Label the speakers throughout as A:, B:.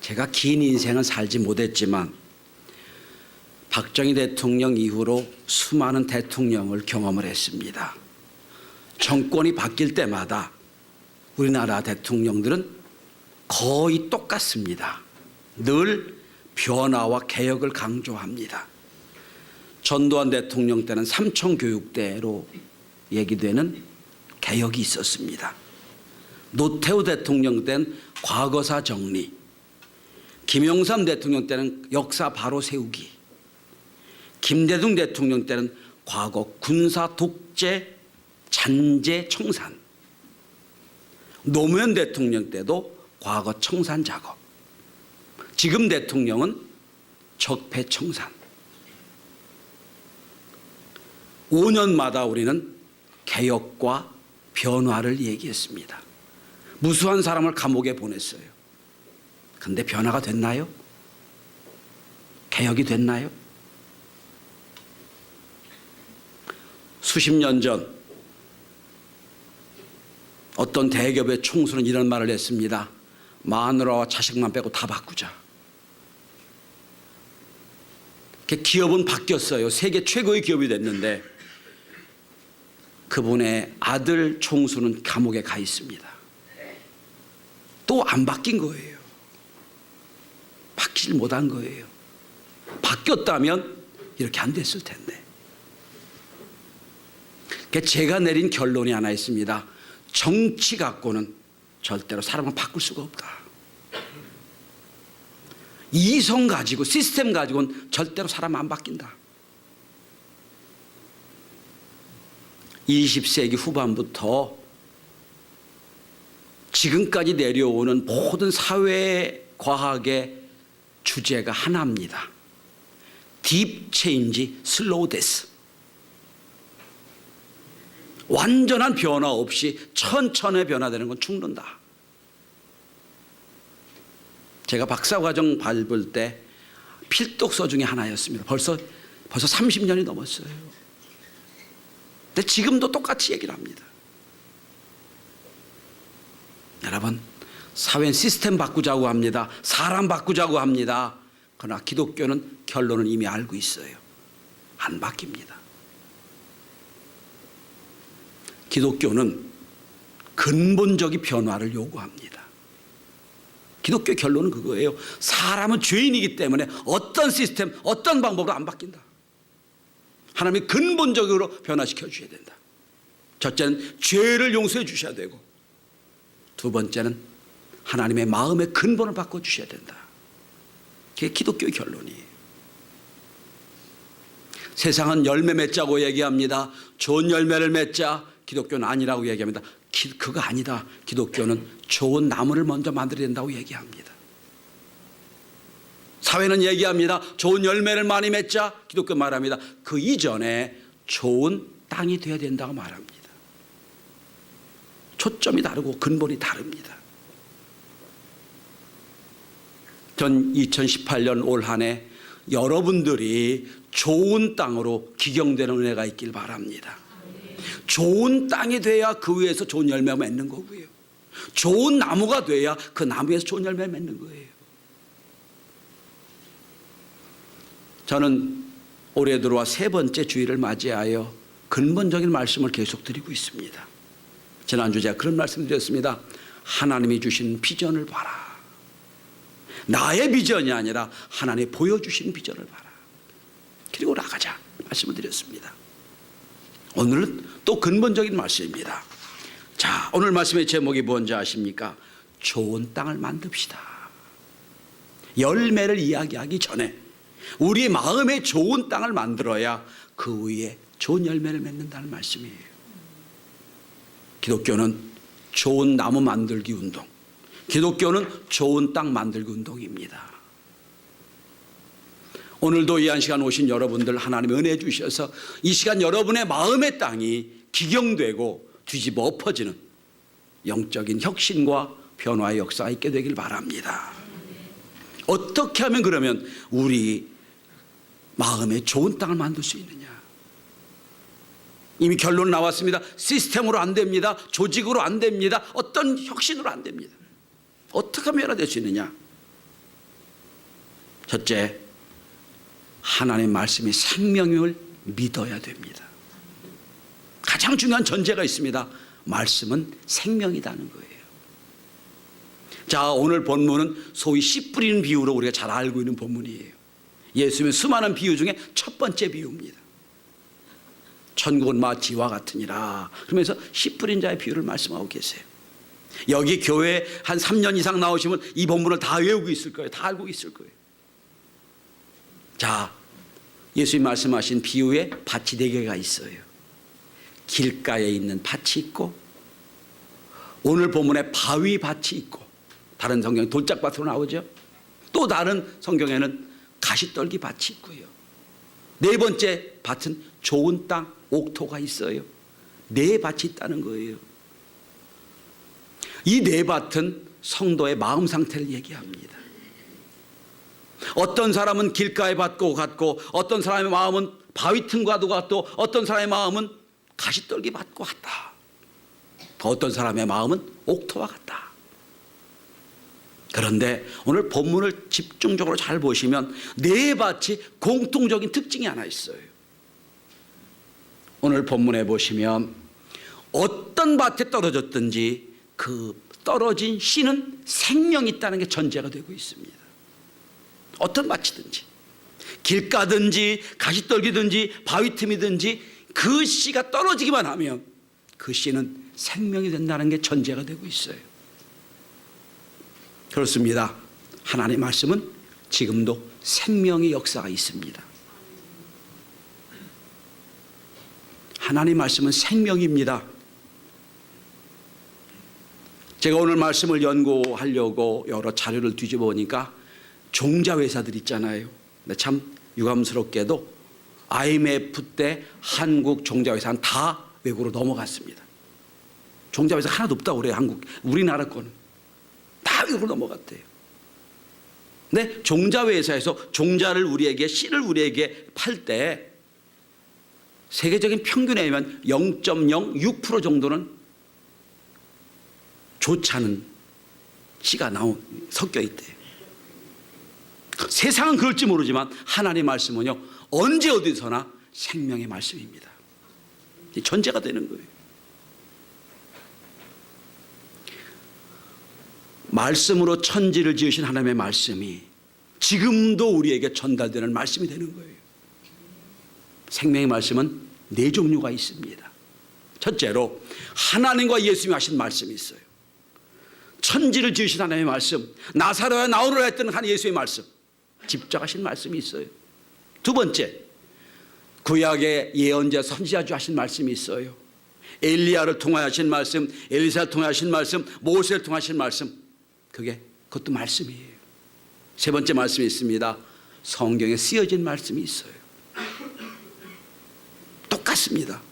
A: 제가 긴 인생은 살지 못했지만 박정희 대통령 이후로 수많은 대통령을 경험을 했습니다. 정권이 바뀔 때마다 우리나라 대통령들은 거의 똑같습니다. 늘 변화와 개혁을 강조합니다. 전두환 대통령 때는 삼청교육대로 얘기되는 개혁이 있었습니다. 노태우 대통령 때는 과거사 정리, 김영삼 대통령 때는 역사 바로 세우기, 김대중 대통령 때는 과거 군사 독재 잔재 청산, 노무현 대통령 때도 과거 청산 작업, 지금 대통령은 적폐 청산. 5년마다 우리는 개혁과 변화를 얘기했습니다. 무수한 사람을 감옥에 보냈어요. 그런데 변화가 됐나요? 개혁이 됐나요? 수십 년 전 어떤 대기업의 총수는 이런 말을 했습니다. 마누라와 자식만 빼고 다 바꾸자. 기업은 바뀌었어요. 세계 최고의 기업이 됐는데 그분의 아들 총수는 감옥에 가 있습니다. 또 안 바뀐 거예요. 바뀌질 못한 거예요. 바뀌었다면 이렇게 안 됐을 텐데. 제가 내린 결론이 하나 있습니다. 정치 갖고는 절대로 사람을 바꿀 수가 없다. 이성 가지고 시스템 가지고는 절대로 사람 안 바뀐다. 20세기 후반부터 지금까지 내려오는 모든 사회과학의 주제가 하나입니다. Deep Change, Slow Death. 완전한 변화 없이 천천히 변화되는 건 죽는다. 제가 박사과정 밟을 때 필독서 중에 하나였습니다. 벌써 30년이 넘었어요. 근데 지금도 똑같이 얘기를 합니다. 여러분, 사회는 시스템 바꾸자고 합니다. 사람 바꾸자고 합니다. 그러나 기독교는 결론은 이미 알고 있어요. 안 바뀝니다. 기독교는 근본적인 변화를 요구합니다. 기독교 결론은 그거예요. 사람은 죄인이기 때문에 어떤 시스템, 어떤 방법으로 안 바뀐다. 하나님이 근본적으로 변화시켜 주셔야 된다. 첫째는 죄를 용서해 주셔야 되고, 두 번째는 하나님의 마음의 근본을 바꿔주셔야 된다. 그게 기독교의 결론이에요. 세상은 열매 맺자고 얘기합니다. 좋은 열매를 맺자. 기독교는 아니라고 얘기합니다. 그거 아니다. 기독교는 좋은 나무를 먼저 만들어야 된다고 얘기합니다. 사회는 얘기합니다. 좋은 열매를 많이 맺자. 기독교 말합니다. 그 이전에 좋은 땅이 되어야 된다고 말합니다. 초점이 다르고 근본이 다릅니다. 전 2018년 올 한 해 여러분들이 좋은 땅으로 기경되는 은혜가 있길 바랍니다. 좋은 땅이 돼야 그 위에서 좋은 열매가 맺는 거고요. 좋은 나무가 돼야 그 나무에서 좋은 열매를 맺는 거예요. 저는 올해 들어와 세 번째 주일을 맞이하여 근본적인 말씀을 계속 드리고 있습니다. 지난주 제가 그런 말씀 드렸습니다. 하나님이 주신 비전을 봐라. 나의 비전이 아니라 하나님이 보여주신 비전을 봐라. 그리고 나가자 말씀을 드렸습니다. 오늘은 또 근본적인 말씀입니다. 자, 오늘 말씀의 제목이 뭔지 아십니까? 좋은 땅을 만듭시다. 열매를 이야기하기 전에 우리 마음에 좋은 땅을 만들어야 그 위에 좋은 열매를 맺는다는 말씀이에요. 기독교는 좋은 나무 만들기 운동, 기독교는 좋은 땅 만들기 운동입니다. 오늘도 이 한 시간 오신 여러분들 하나님 은혜 주셔서 이 시간 여러분의 마음의 땅이 기경되고 뒤집어 엎어지는 영적인 혁신과 변화의 역사가 있게 되길 바랍니다. 어떻게 하면 그러면 우리 마음에 좋은 땅을 만들 수 있느냐? 이미 결론 나왔습니다. 시스템으로 안 됩니다. 조직으로 안 됩니다. 어떤 혁신으로 안 됩니다. 어떻게 하면 변화될 수 있느냐? 첫째, 하나님의 말씀이 생명임을 믿어야 됩니다. 가장 중요한 전제가 있습니다. 말씀은 생명이라는 거예요. 자, 오늘 본문은 소위 씨 뿌리는 비유로 우리가 잘 알고 있는 본문이에요. 예수님의 수많은 비유 중에 첫 번째 비유입니다. 천국은 마치 이와 같으니라. 그러면서 씨 뿌린 자의 비유를 말씀하고 계세요. 여기 교회 한 3년 이상 나오시면 이 본문을 다 외우고 있을 거예요. 다 알고 있을 거예요. 자, 예수님 말씀하신 비유에 밭이 4개가 있어요. 길가에 있는 밭이 있고, 오늘 본문에 바위 밭이 있고, 다른 성경에 돌짝밭으로 나오죠. 또 다른 성경에는 가시떨기 밭이 있고요. 4번째 밭은 좋은 땅, 옥토가 있어요. 4밭이 있다는 거예요. 이 4밭은 성도의 마음 상태를 얘기합니다. 어떤 사람은 길가의 밭과 같고, 어떤 사람의 마음은 바위 틈과도 같고, 어떤 사람의 마음은 가시떨기 밭과 같다. 어떤 사람의 마음은 옥토와 같다. 그런데 오늘 본문을 집중적으로 잘 보시면 4밭이 공통적인 특징이 하나 있어요. 오늘 본문에 보시면 어떤 밭에 떨어졌든지 그 떨어진 씨는 생명이 있다는 게 전제가 되고 있습니다. 어떤 밭이든지, 길가든지 가시떨기든지 바위 틈이든지 그 씨가 떨어지기만 하면 그 씨는 생명이 된다는 게 전제가 되고 있어요. 그렇습니다. 하나님의 말씀은 지금도 생명의 역사가 있습니다. 하나님의 말씀은 생명입니다. 제가 오늘 말씀을 연구하려고 여러 자료를 뒤집어 보니까 종자회사들 있잖아요. 근데 참 유감스럽게도 IMF 때 한국 종자회사는 다 외국으로 넘어갔습니다. 종자회사 하나도 없다고 그래요. 우리나라 거는 다 외국으로 넘어갔대요. 근데 종자회사에서 종자를 우리에게, 씨를 우리에게 팔 때 세계적인 평균에 의하면 0.06% 정도는 좋지 않은 씨가 섞여 있대요. 세상은 그럴지 모르지만 하나님의 말씀은요, 언제 어디서나 생명의 말씀입니다. 전제가 되는 거예요. 말씀으로 천지를 지으신 하나님의 말씀이 지금도 우리에게 전달되는 말씀이 되는 거예요. 생명의 말씀은 4종류가 있습니다. 첫째로 하나님과 예수님이 하신 말씀이 있어요. 천지를 지으신 하나님의 말씀, 나사로야 나오느라 했던 한 예수의 말씀, 직접 하신 말씀이 있어요. 두 번째, 구약의 예언자 선지자주 하신 말씀이 있어요. 엘리야를 통하여 하신 말씀, 엘리사를 통하여 하신 말씀, 모세를 통하여 하신 말씀, 그것도 말씀이에요. 세 번째 말씀이 있습니다. 성경에 쓰여진 말씀이 있어요. 똑같습니다.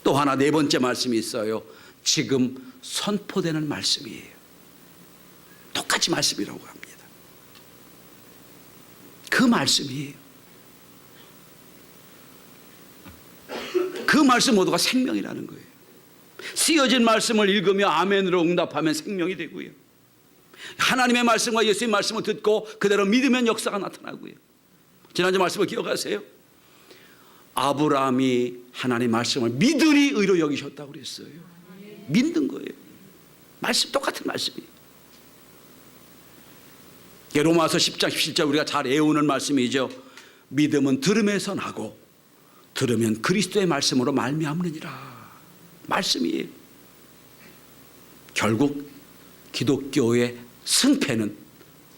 A: 또 하나 4번째 말씀이 있어요. 지금 선포되는 말씀이에요. 똑같이 말씀이라고 합니다. 그 말씀이에요. 그 말씀 모두가 생명이라는 거예요. 쓰여진 말씀을 읽으며 아멘으로 응답하면 생명이 되고요. 하나님의 말씀과 예수의 말씀을 듣고 그대로 믿으면 역사가 나타나고요. 지난주 말씀을 기억하세요? 아브라함이 하나님의 말씀을 믿으니 의로 여기셨다고 그랬어요. 믿는 거예요. 말씀 똑같은 말씀이에요. 로마서 10장 17절 우리가 잘 외우는 말씀이죠. 믿음은 들음에서 나고 들으면 그리스도의 말씀으로 말미암느니라. 말씀이에요. 결국 기독교의 승패는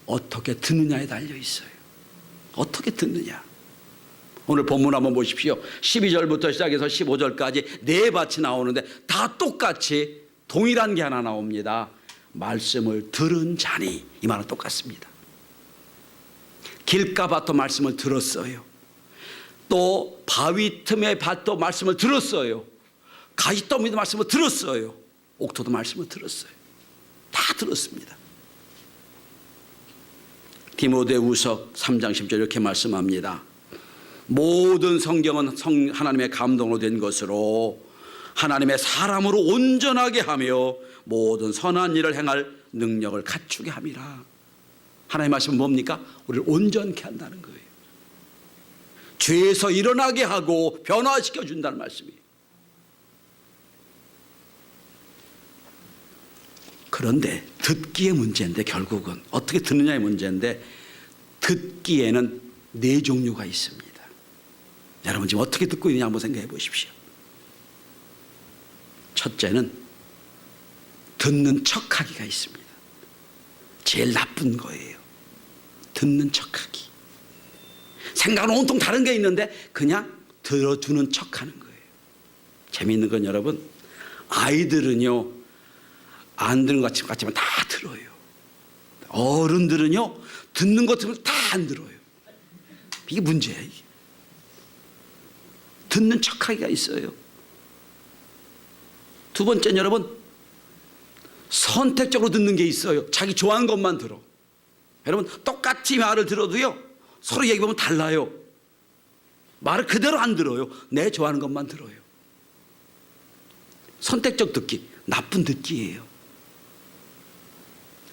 A: 어떻게 듣느냐에 달려 있어요. 어떻게 듣느냐. 오늘 본문 한번 보십시오. 12절부터 시작해서 15절까지 4밭이 나오는데 다 똑같이 동일한 게 하나 나옵니다. 말씀을 들은 자니, 이 말은 똑같습니다. 길가밭도 말씀을 들었어요. 또 바위 틈의 밭도 말씀을 들었어요. 가시더미도 말씀을 들었어요. 옥토도 말씀을 들었어요. 다 들었습니다. 디모데후서 3장 10절 이렇게 말씀합니다. 모든 성경은 하나님의 감동으로 된 것으로 하나님의 사람으로 온전하게 하며 모든 선한 일을 행할 능력을 갖추게 함이라. 하나님의 말씀은 뭡니까? 우리를 온전케 한다는 거예요. 죄에서 일어나게 하고 변화시켜 준다는 말씀이에요. 그런데 듣기의 문제인데, 결국은 어떻게 듣느냐의 문제인데, 듣기에는 네 종류가 있습니다. 여러분 지금 어떻게 듣고 있느냐 한번 생각해 보십시오. 첫째는 듣는 척하기가 있습니다. 제일 나쁜 거예요. 듣는 척하기. 생각은 온통 다른 게 있는데 그냥 들어주는 척하는 거예요. 재미있는 건 여러분, 아이들은요 안 듣는 것 같지만 다 들어요. 어른들은요 듣는 것 같으면 다 안 들어요. 이게 문제예요. 이게. 듣는 척하기가 있어요. 두 번째는 여러분, 선택적으로 듣는 게 있어요. 자기 좋아하는 것만 들어. 여러분 똑같이 말을 들어도요 서로 얘기해보면 달라요. 말을 그대로 안 들어요. 내 좋아하는 것만 들어요. 선택적 듣기, 나쁜 듣기예요.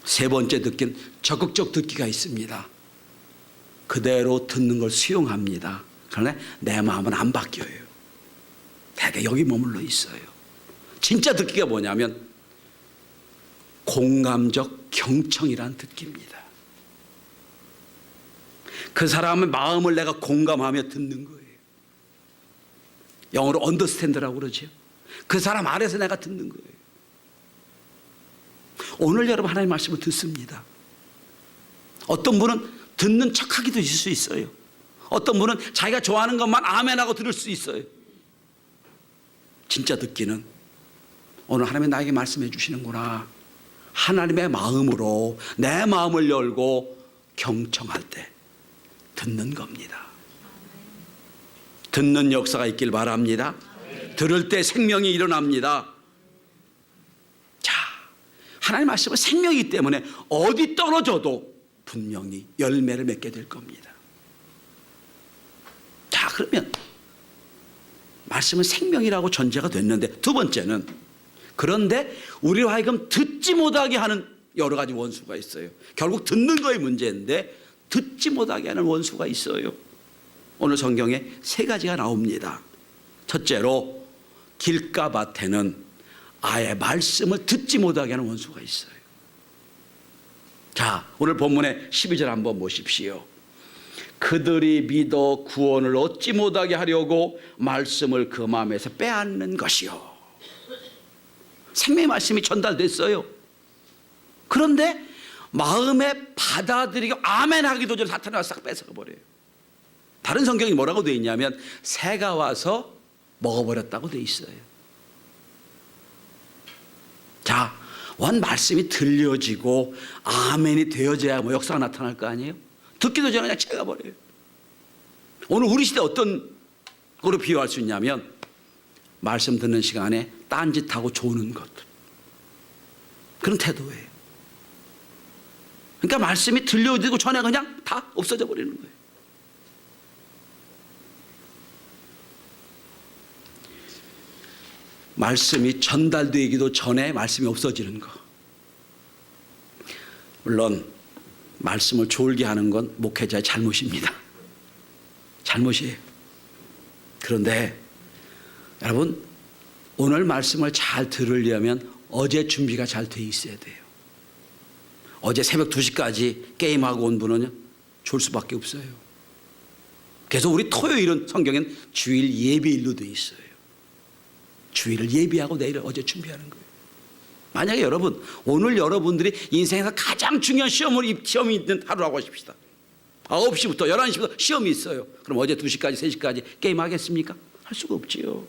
A: 세 번째 듣기는 적극적 듣기가 있습니다. 그대로 듣는 걸 수용합니다. 그러나 내 마음은 안 바뀌어요. 대개 여기 머물러 있어요. 진짜 듣기가 뭐냐면 공감적 경청이란 듣기입니다. 그 사람의 마음을 내가 공감하며 듣는 거예요. 영어로 understand라고 그러죠. 그 사람 안에서 내가 듣는 거예요. 오늘 여러분 하나님의 말씀을 듣습니다. 어떤 분은 듣는 척하기도 있을 수 있어요. 어떤 분은 자기가 좋아하는 것만 아멘하고 들을 수 있어요. 진짜 듣기는 오늘 하나님이 나에게 말씀해 주시는구나, 하나님의 마음으로 내 마음을 열고 경청할 때 듣는 겁니다. 듣는 역사가 있길 바랍니다. 들을 때 생명이 일어납니다. 자, 하나님의 말씀은 생명이기 때문에 어디 떨어져도 분명히 열매를 맺게 될 겁니다. 자, 그러면 말씀은 생명이라고 전제가 됐는데, 두 번째는 그런데 우리로 하여금 듣지 못하게 하는 여러 가지 원수가 있어요. 결국 듣는 거의 문제인데 듣지 못하게 하는 원수가 있어요. 오늘 성경에 세 가지가 나옵니다. 첫째로 길가밭에는 아예 말씀을 듣지 못하게 하는 원수가 있어요. 자, 오늘 본문의 12절 한번 보십시오. 그들이 믿어 구원을 얻지 못하게 하려고 말씀을 그 마음에서 빼앗는 것이요. 생명의 말씀이 전달됐어요. 그런데 마음에 받아들이고 아멘 하기도 전에 사탄이 와서 싹 뺏어가 버려요. 다른 성경이 뭐라고 되어 있냐면 새가 와서 먹어버렸다고 되어 있어요. 자, 원 말씀이 들려지고 아멘이 되어져야 뭐 역사가 나타날 거 아니에요? 듣기도 전에 그냥 채가버려요. 오늘 우리 시대 어떤 거로 비유할 수 있냐면 말씀 듣는 시간에 딴짓하고 조는 것, 그런 태도예요. 그러니까 말씀이 들려지고 전에 그냥 다 없어져 버리는 거예요. 말씀이 전달되기도 전에 말씀이 없어지는 거. 물론 말씀을 졸게 하는 건 목회자의 잘못입니다. 잘못이에요. 그런데 여러분, 오늘 말씀을 잘 들으려면 어제 준비가 잘 돼 있어야 돼요. 어제 새벽 2시까지 게임하고 온 분은 졸 수밖에 없어요. 그래서 우리 토요일은 성경엔 주일 예배일로 돼 있어요. 주일을 예비하고 내일을 어제 준비하는 거예요. 만약에 여러분, 오늘 여러분들이 인생에서 가장 중요한 시험이 있는 하루라고 하십시다. 9시부터 11시부터 시험이 있어요. 그럼 어제 2시까지 3시까지 게임 하겠습니까? 할 수가 없지요.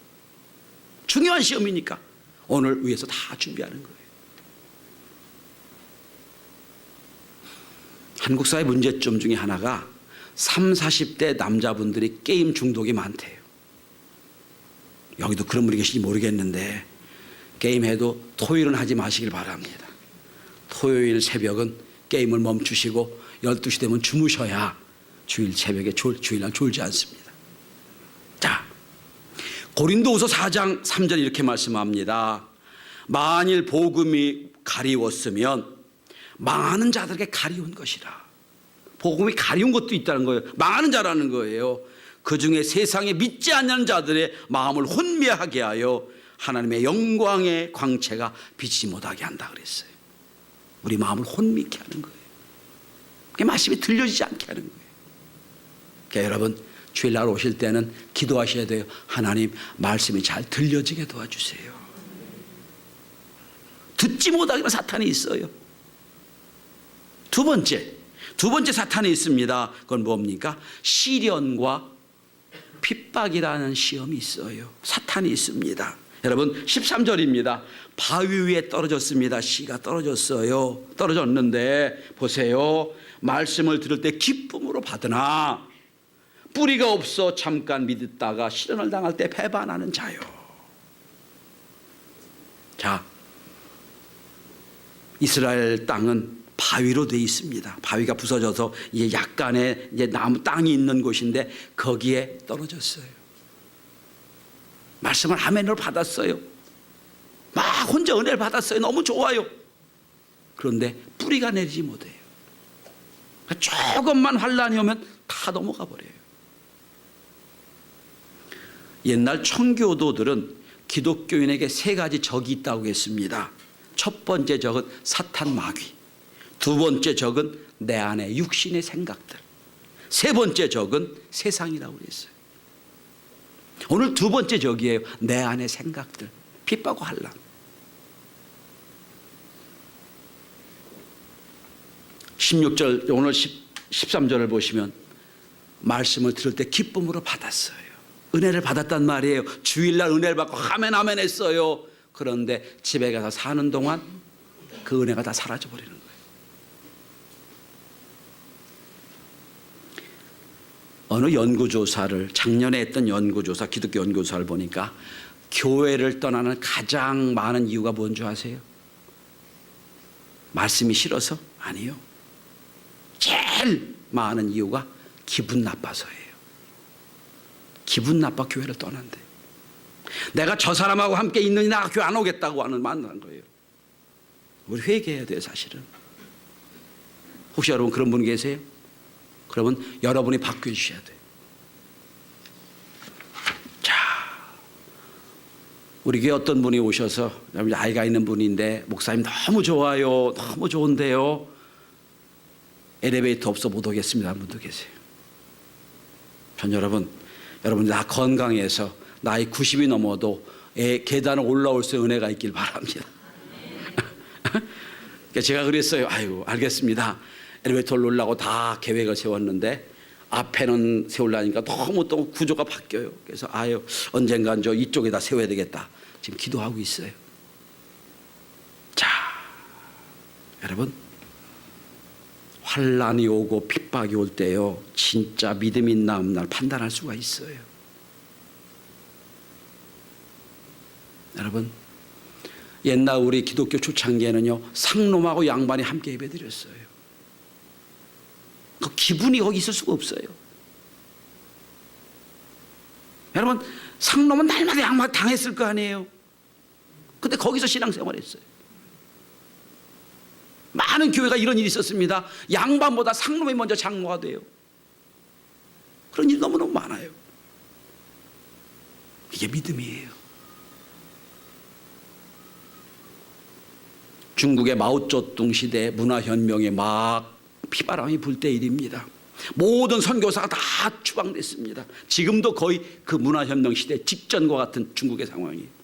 A: 중요한 시험이니까 오늘 위해서 다 준비하는 거예요. 한국 사회 문제점 중에 하나가 30, 40대 남자분들이 게임 중독이 많대요. 여기도 그런 분이 계신지 모르겠는데 게임해도 토요일은 하지 마시길 바랍니다. 토요일 새벽은 게임을 멈추시고 12시 되면 주무셔야 주일 새벽에 주일날 졸지 않습니다. 자, 고린도후서 4장 3절 이렇게 말씀합니다. 만일 복음이 가리웠으면 망하는 자들에게 가리운 것이라. 복음이 가리운 것도 있다는 거예요. 망하는 자라는 거예요. 그 중에 세상에 믿지 않는 자들의 마음을 혼미하게 하여 하나님의 영광의 광채가 비치지 못하게 한다 그랬어요. 우리 마음을 혼미케 하는 거예요. 그 말씀이 들려지지 않게 하는 거예요. 그러니까 여러분 주일날 오실 때는 기도하셔야 돼요. 하나님 말씀이 잘 들려지게 도와주세요. 듣지 못하기는 사탄이 있어요. 두 번째 사탄이 있습니다. 그건 뭡니까? 시련과 핍박이라는 시험이 있어요. 사탄이 있습니다. 여러분 13절입니다. 바위 위에 떨어졌습니다. 씨가 떨어졌어요. 떨어졌는데 보세요. 말씀을 들을 때 기쁨으로 받으나 뿌리가 없어 잠깐 믿었다가 시련을 당할 때 배반하는 자요. 자, 이스라엘 땅은 바위로 되어 있습니다. 바위가 부서져서 이제 약간의 이제 나무 땅이 있는 곳인데 거기에 떨어졌어요. 말씀을 아멘으로 받았어요. 막 혼자 은혜를 받았어요. 너무 좋아요. 그런데 뿌리가 내리지 못해요. 조금만 환란이 오면 다 넘어가 버려요. 옛날 청교도들은 기독교인에게 세 가지 적이 있다고 했습니다. 첫 번째 적은 사탄 마귀, 두 번째 적은 내 안의 육신의 생각들, 세 번째 적은 세상이라고 그랬어요. 오늘 두 번째 적이에요. 내 안의 생각들, 핍박과 환난. 16절 오늘 13절을 보시면 말씀을 들을 때 기쁨으로 받았어요. 은혜를 받았단 말이에요. 주일날 은혜를 받고 아멘 아멘 했어요. 그런데 집에 가서 사는 동안 그 은혜가 다 사라져 버리는 거예요. 어느 연구조사를 작년에 했던 연구조사, 기독교 연구조사를 보니까 교회를 떠나는 가장 많은 이유가 뭔지 아세요? 말씀이 싫어서? 아니요. 제일 많은 이유가 기분 나빠서예요. 기분 나빠 교회를 떠난대. 내가 저 사람하고 함께 있느니 나 교회 안 오겠다고 하는 만난 거예요. 우리 회개해야 돼요, 사실은. 혹시 여러분 그런 분 계세요? 그러면 여러분이 바뀌어주셔야 돼요. 자, 우리 교회 어떤 분이 오셔서 아이가 있는 분인데 목사님 너무 좋아요, 너무 좋은데요, 엘리베이터 없어 못 오겠습니다 한 분도 계세요. 전 여러분 다 건강해서 나이 90이 넘어도 계단을 올라올 수 있는 은혜가 있길 바랍니다. 제가 그랬어요. 아이고 알겠습니다. 엘리베이터를 올라고 다 계획을 세웠는데 앞에는 세우려니까 너무 또 구조가 바뀌어요. 그래서 아유 언젠간 저 이쪽에다 세워야 되겠다. 지금 기도하고 있어요. 자, 여러분 환난이 오고 핍박이 올 때요 진짜 믿음이 있나 없나 판단할 수가 있어요. 여러분 옛날 우리 기독교 초창기에는요 상놈하고 양반이 함께 예배드렸어요. 그 기분이 거기 있을 수가 없어요. 여러분 상놈은 날마다 양반 당했을 거 아니에요. 근데 거기서 신앙생활했어요. 많은 교회가 이런 일이 있었습니다. 양반보다 상놈이 먼저 장로가 돼요. 그런 일이 너무너무 많아요. 이게 믿음이에요. 중국의 마오쩌둥 시대 문화혁명에 막 피바람이 불 때 일입니다. 모든 선교사가 다 추방됐습니다. 지금도 거의 그 문화혁명 시대 직전과 같은 중국의 상황이에요.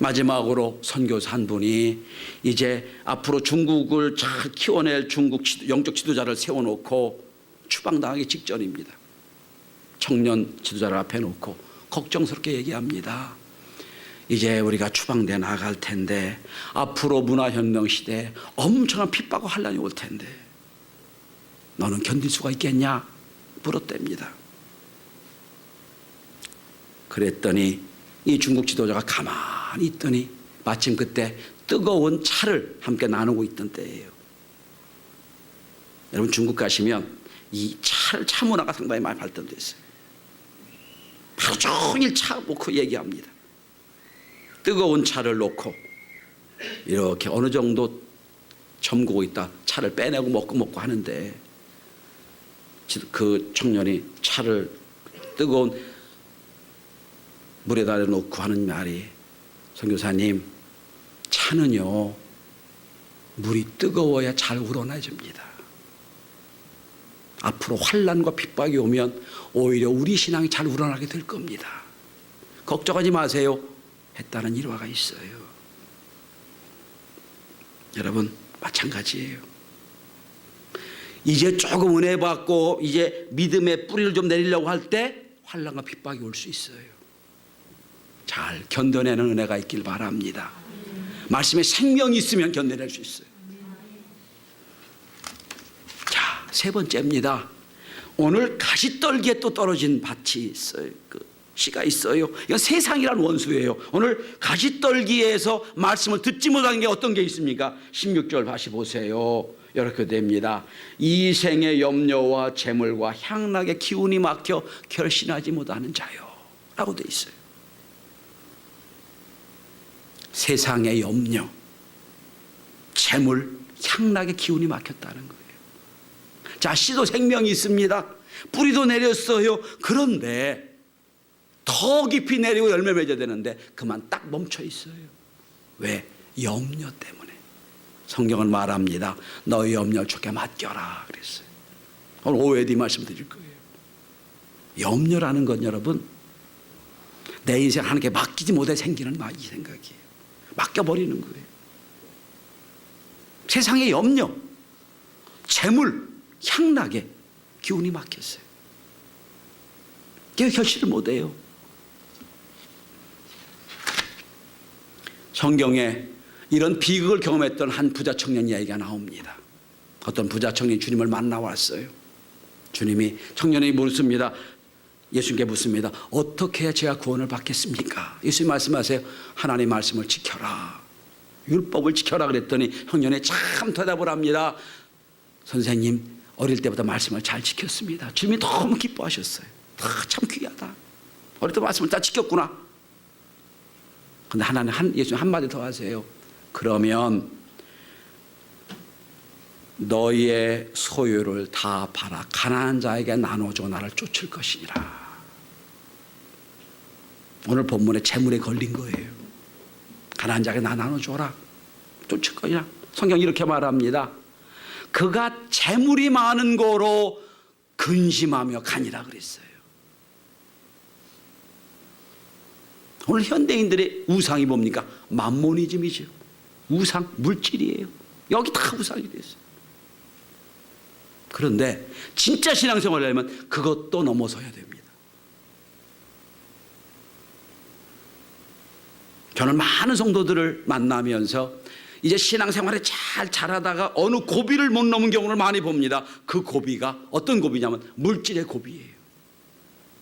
A: 마지막으로 선교사 한 분이 이제 앞으로 중국을 잘 키워낼 중국 영적 지도자를 세워놓고 추방당하기 직전입니다. 청년 지도자를 앞에 놓고 걱정스럽게 얘기합니다. 이제 우리가 추방돼 나갈 텐데 앞으로 문화혁명 시대에 엄청난 핍박과 환란이 올 텐데 너는 견딜 수가 있겠냐? 물었답니다. 그랬더니 이 중국 지도자가 가만히 있더니 마침 그때 뜨거운 차를 함께 나누고 있던 때예요. 여러분 중국 가시면 이 차 문화가 상당히 많이 발달되어 있어요. 하루 종일 차 놓고 얘기합니다. 뜨거운 차를 놓고 이렇게 어느 정도 잠그고 있다 차 차를 빼내고 먹고 하는데 그 청년이 차를 뜨거운 물에다 놓고 하는 말이, 선교사님, 차는요 물이 뜨거워야 잘 우러나집니다. 앞으로 환난과 핍박이 오면 오히려 우리 신앙이 잘 우러나게 될 겁니다. 걱정하지 마세요 했다는 일화가 있어요. 여러분 마찬가지예요. 이제 조금 은혜 받고 이제 믿음의 뿌리를 좀 내리려고 할 때 환난과 핍박이 올 수 있어요. 잘 견뎌내는 은혜가 있길 바랍니다. 말씀에 생명이 있으면 견뎌낼 수 있어요. 자, 세 번째입니다. 오늘 가시떨기에 또 떨어진 밭이 있어요. 그 씨가 있어요. 이건 세상이란 원수예요. 오늘 가시떨기에서 말씀을 듣지 못한 게 어떤 게 있습니까? 16절 다시 보세요. 이렇게 됩니다. 이 생의 염려와 재물과 향락의 기운이 막혀 결신하지 못하는 자요 라고 돼 있어요. 세상의 염려, 재물, 향락의 기운이 막혔다는 거예요. 자, 씨도 생명이 있습니다. 뿌리도 내렸어요. 그런데 더 깊이 내리고 열매 맺어야 되는데 그만 딱 멈춰 있어요. 왜? 염려 때문에. 성경은 말합니다. 너의 염려를 주께 맡겨라 그랬어요. 오늘 오후에도 이 말씀 드릴 거예요. 염려라는 건 여러분, 내 인생 하나님께 맡기지 못해 생기는 이 생각이에요. 맡겨버리는 거예요. 세상의 염려, 재물, 향락에 기운이 막혔어요. 결실을 못해요. 성경에 이런 비극을 경험했던 한 부자 청년 이야기가 나옵니다. 어떤 부자 청년이 주님을 만나왔어요. 주님이 청년이 묻습니다. 예수님께 묻습니다. 어떻게 해야 제가 구원을 받겠습니까? 예수님 말씀하세요. 하나님 말씀을 지켜라. 율법을 지켜라 그랬더니 청년이 참 대답을 합니다. 선생님, 어릴 때부터 말씀을 잘 지켰습니다. 주님이 너무 기뻐하셨어요. 참 귀하다. 어릴 때 말씀을 다 지켰구나. 근데 예수님 한마디 더 하세요. 그러면 너희의 소유를 다 팔아 가난한 자에게 나눠줘 나를 쫓을 것이니라. 오늘 본문에 재물에 걸린 거예요. 가난한 자에게 나 나눠줘라. 쫓을 거냐. 성경이 이렇게 말합니다. 그가 재물이 많은 거로 근심하며 가니라 그랬어요. 오늘 현대인들의 우상이 뭡니까? 맘모니즘이죠. 우상, 물질이에요. 여기 다 우상이 됐어요. 그런데 진짜 신앙생활을 하려면 그것도 넘어서야 됩니다. 저는 많은 성도들을 만나면서 이제 신앙생활에 잘 자라다가 어느 고비를 못 넘은 경우를 많이 봅니다. 그 고비가 어떤 고비냐면 물질의 고비예요.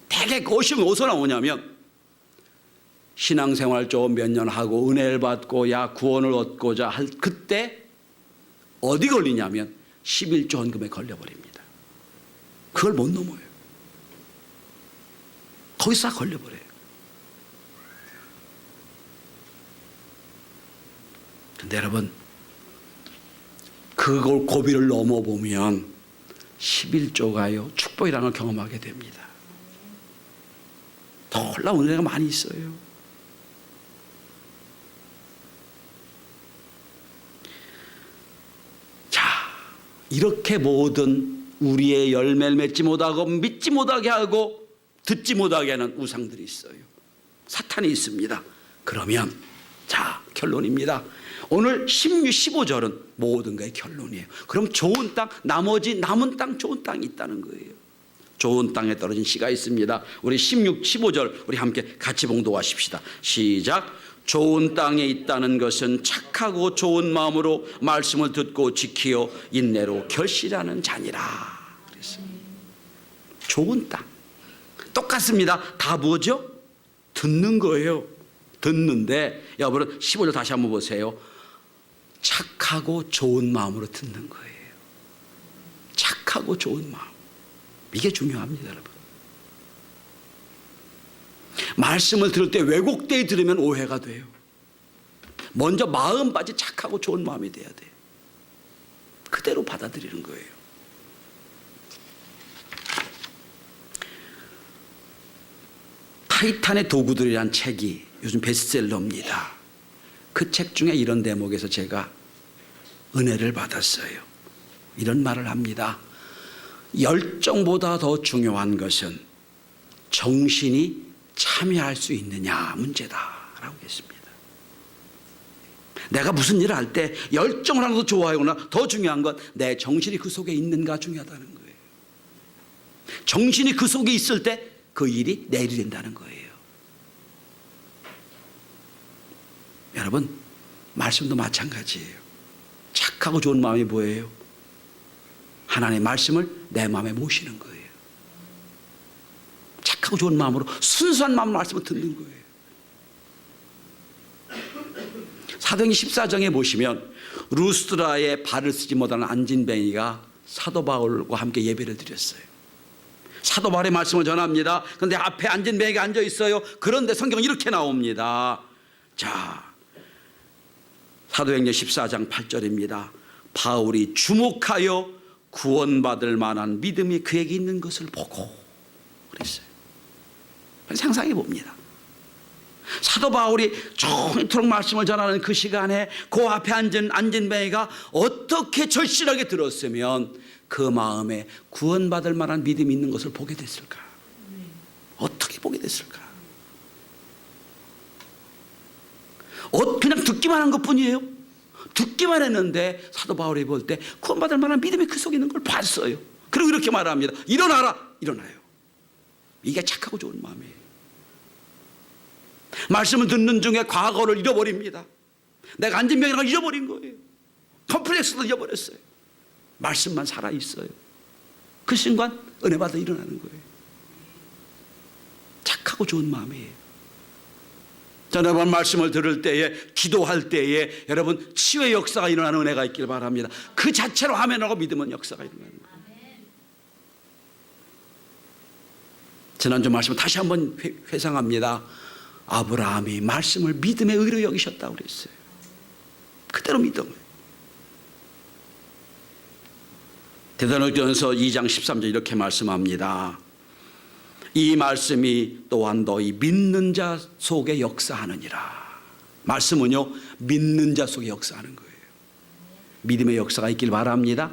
A: 대개 그것이 어디서 나오냐면 신앙생활 좀 몇 년 하고 은혜를 받고 구원을 얻고자 할 그때 어디 걸리냐면 11조 헌금에 걸려버립니다. 그걸 못 넘어요. 거기서 걸려버려요. 근데 여러분, 그걸 고비를 넘어보면 11조가요 축복이라는 걸 경험하게 됩니다. 놀라운 은혜가 많이 있어요. 이렇게 모든 우리의 열매를 맺지 못하고 믿지 못하게 하고 듣지 못하게 하는 우상들이 있어요. 사탄이 있습니다. 그러면 자, 결론입니다. 오늘 16, 15절은 모든 것의 결론이에요. 그럼 좋은 땅, 나머지 남은 땅, 좋은 땅이 있다는 거예요. 좋은 땅에 떨어진 씨가 있습니다. 우리 16, 15절 우리 함께 같이 봉독하십시다. 시작. 좋은 땅에 있다는 것은 착하고 좋은 마음으로 말씀을 듣고 지키어 인내로 결실하는 자니라. 그랬어요. 좋은 땅. 똑같습니다. 다 뭐죠? 듣는 거예요. 듣는데 여러분 15절 다시 한번 보세요. 착하고 좋은 마음으로 듣는 거예요. 착하고 좋은 마음. 이게 중요합니다, 여러분. 말씀을 들을 때 왜곡되게 들으면 오해가 돼요. 먼저 마음까지 착하고 좋은 마음이 돼야 돼요. 그대로 받아. 받아들이는 거예요. 타이탄의 도구들이란 책이 요즘 베스트셀러입니다. 그 책 중에 이런 대목에서 제가 은혜를 받았어요. 이런 말을 합니다. 열정보다 더 중요한 것은 정신이 참여할 수 있느냐 문제다라고 했습니다. 내가 무슨 일을 할 때 열정을 하는 것도 좋아하거나 더 중요한 건 내 정신이 그 속에 있는가 중요하다는 거예요. 정신이 그 속에 있을 때 그 일이 내 일이 된다는 거예요. 여러분, 말씀도 마찬가지예요. 착하고 좋은 마음이 뭐예요? 하나님의 말씀을 내 마음에 모시는 거예요. 착하고 좋은 마음으로 순수한 마음으로 말씀을 듣는 거예요. 사도행전 14장에 보시면 루스드라에 발을 쓰지 못하는 안진뱅이가 사도 바울과 함께 예배를 드렸어요. 사도 바울의 말씀을 전합니다. 그런데 앞에 안진뱅이가 앉아 있어요. 그런데 성경은 이렇게 나옵니다. 자, 사도행전 14장 8절입니다. 바울이 주목하여 구원받을 만한 믿음이 그에게 있는 것을 보고 그랬어요. 상상해 봅니다. 사도 바울이 종일토록 말씀을 전하는 그 시간에 그 앞에 앉은 안진뱅이가 어떻게 절실하게 들었으면 그 마음에 구원받을 만한 믿음이 있는 것을 보게 됐을까? 어떻게 보게 됐을까? 그냥 듣기만 한 것뿐이에요. 듣기만 했는데 사도 바울이 볼 때 구원받을 만한 믿음이 그 속에 있는 걸 봤어요. 그리고 이렇게 말합니다. 일어나라. 일어나요. 이게 착하고 좋은 마음이에요. 말씀을 듣는 중에 과거를 잃어버립니다. 내가 안진병이라고 잊어버린 거예요. 컴플렉스도 잊어버렸어요. 말씀만 살아있어요. 그 순간 은혜 받아 일어나는 거예요. 착하고 좋은 마음이에요. 여러분, 말씀을 들을 때에, 기도할 때에 여러분 치유의 역사가 일어나는 은혜가 있길 바랍니다. 그 자체로 하면하고 믿으면 역사가 일어나는 거예요. 지난주 말씀을 다시 한번 회상합니다. 아브라함이 말씀을 믿음의 의로 여기셨다고 그랬어요. 그대로 믿음을. 데살로니가전서 2장 13절 이렇게 말씀합니다. 이 말씀이 또한 너희 믿는 자 속에 역사하느니라. 말씀은요, 믿는 자 속에 역사하는 거예요. 믿음의 역사가 있길 바랍니다.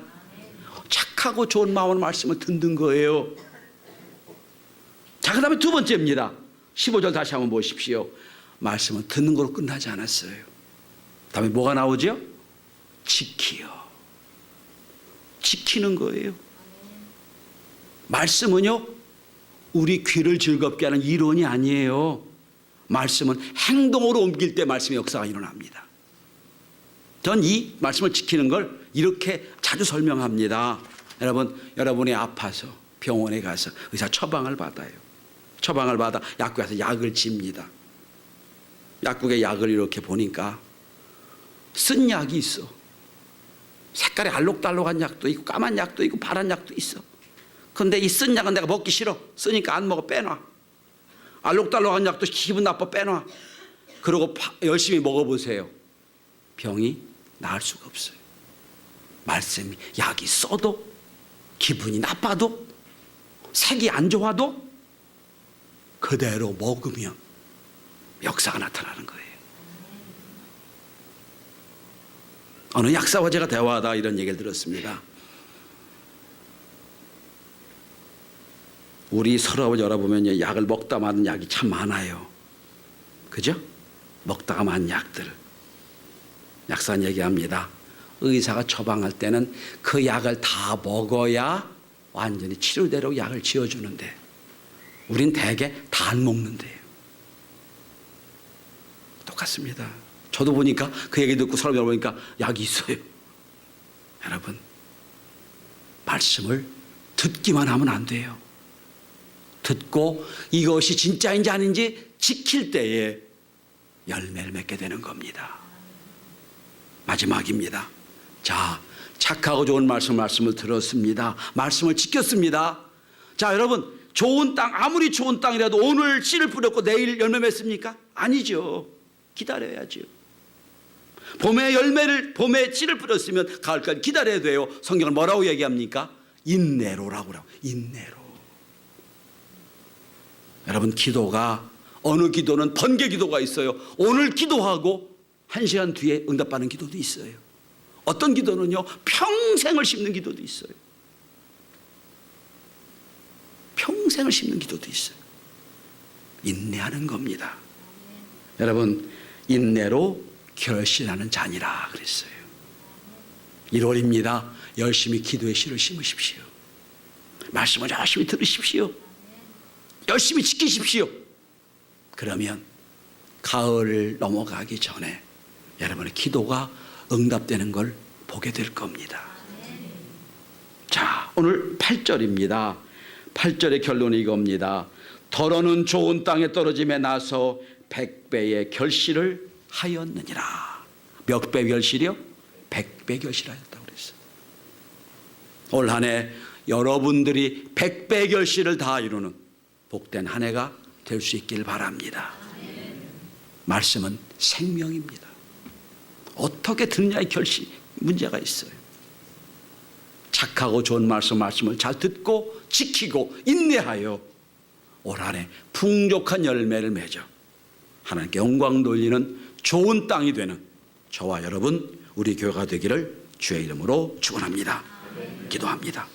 A: 착하고 좋은 마음으로 말씀을 듣는 거예요. 자, 그 다음에 두 번째입니다. 15절 다시 한번 보십시오. 말씀은 듣는 걸로 끝나지 않았어요. 다음에 뭐가 나오죠? 지키요. 지키는 거예요. 말씀은요, 우리 귀를 즐겁게 하는 이론이 아니에요. 말씀은 행동으로 옮길 때 말씀의 역사가 일어납니다. 전 이 말씀을 지키는 걸 이렇게 자주 설명합니다. 여러분, 여러분이 아파서 병원에 가서 의사 처방을 받아요. 처방을 받아 약국에 가서 약을 집니다. 약국에 약을 이렇게 보니까 쓴 약이 있어. 색깔이 알록달록한 약도 있고 까만 약도 있고 파란 약도 있어. 그런데 이 쓴 약은 내가 먹기 싫어. 쓰니까 안 먹어. 빼놔. 알록달록한 약도 기분 나빠. 빼놔. 그러고 열심히 먹어보세요. 병이 나을 수가 없어요. 말씀이 약이 써도 기분이 나빠도 색이 안 좋아도 그대로 먹으면 역사가 나타나는 거예요. 어느 약사와 제가 대화하다 이런 얘기를 들었습니다. 우리 서로 열어보면 약을 먹다 마는 약이 참 많아요. 그죠? 먹다가 만 약들. 약사는 얘기합니다. 의사가 처방할 때는 그 약을 다 먹어야 완전히 치료대로 약을 지어주는데 우린 대개 다 안 먹는데요. 똑같습니다. 저도 보니까 그 얘기 듣고 사람 열어보니까 약이 있어요. 여러분, 말씀을 듣기만 하면 안 돼요. 듣고 이것이 진짜인지 아닌지 지킬 때에 열매를 맺게 되는 겁니다. 마지막입니다. 자, 착하고 좋은 말씀을 들었습니다. 말씀을 지켰습니다. 자, 여러분, 좋은 땅, 아무리 좋은 땅이라도 오늘 씨를 뿌렸고 내일 열매 맺습니까? 아니죠. 기다려야죠. 봄에 열매를, 봄에 씨를 뿌렸으면 가을까지 기다려야 돼요. 성경은 뭐라고 얘기합니까? 인내로라고 그래요. 인내로. 여러분, 기도가, 어느 기도는 번개 기도가 있어요. 오늘 기도하고 1시간 뒤에 응답받는 기도도 있어요. 어떤 기도는요, 평생을 심는 기도도 있어요. 평생을 심는 기도도 있어요. 인내하는 겁니다. 여러분, 인내로 결실하는 자니라 그랬어요. 1월입니다. 열심히 기도의 씨를 심으십시오. 말씀을 열심히 들으십시오. 열심히 지키십시오. 그러면 가을을 넘어가기 전에 여러분의 기도가 응답되는 걸 보게 될 겁니다. 자, 오늘 8절입니다. 8절의 결론이 이겁니다. 더러는 좋은 땅에 떨어짐에 나서 100배의 결실을 하였느니라. 몇 배 결실이요? 100배 결실하였다고 그랬어요. 올 한 해 여러분들이 100배 결실을 다 이루는 복된 한 해가 될 수 있길 바랍니다. 말씀은 생명입니다. 어떻게 듣느냐의 결실 문제가 있어요. 착하고 좋은 말씀을 잘 듣고 지키고 인내하여 올 한 해 풍족한 열매를 맺어 하나님께 영광 돌리는 좋은 땅이 되는 저와 여러분, 우리 교회가 되기를 주의 이름으로 축원합니다. 기도합니다.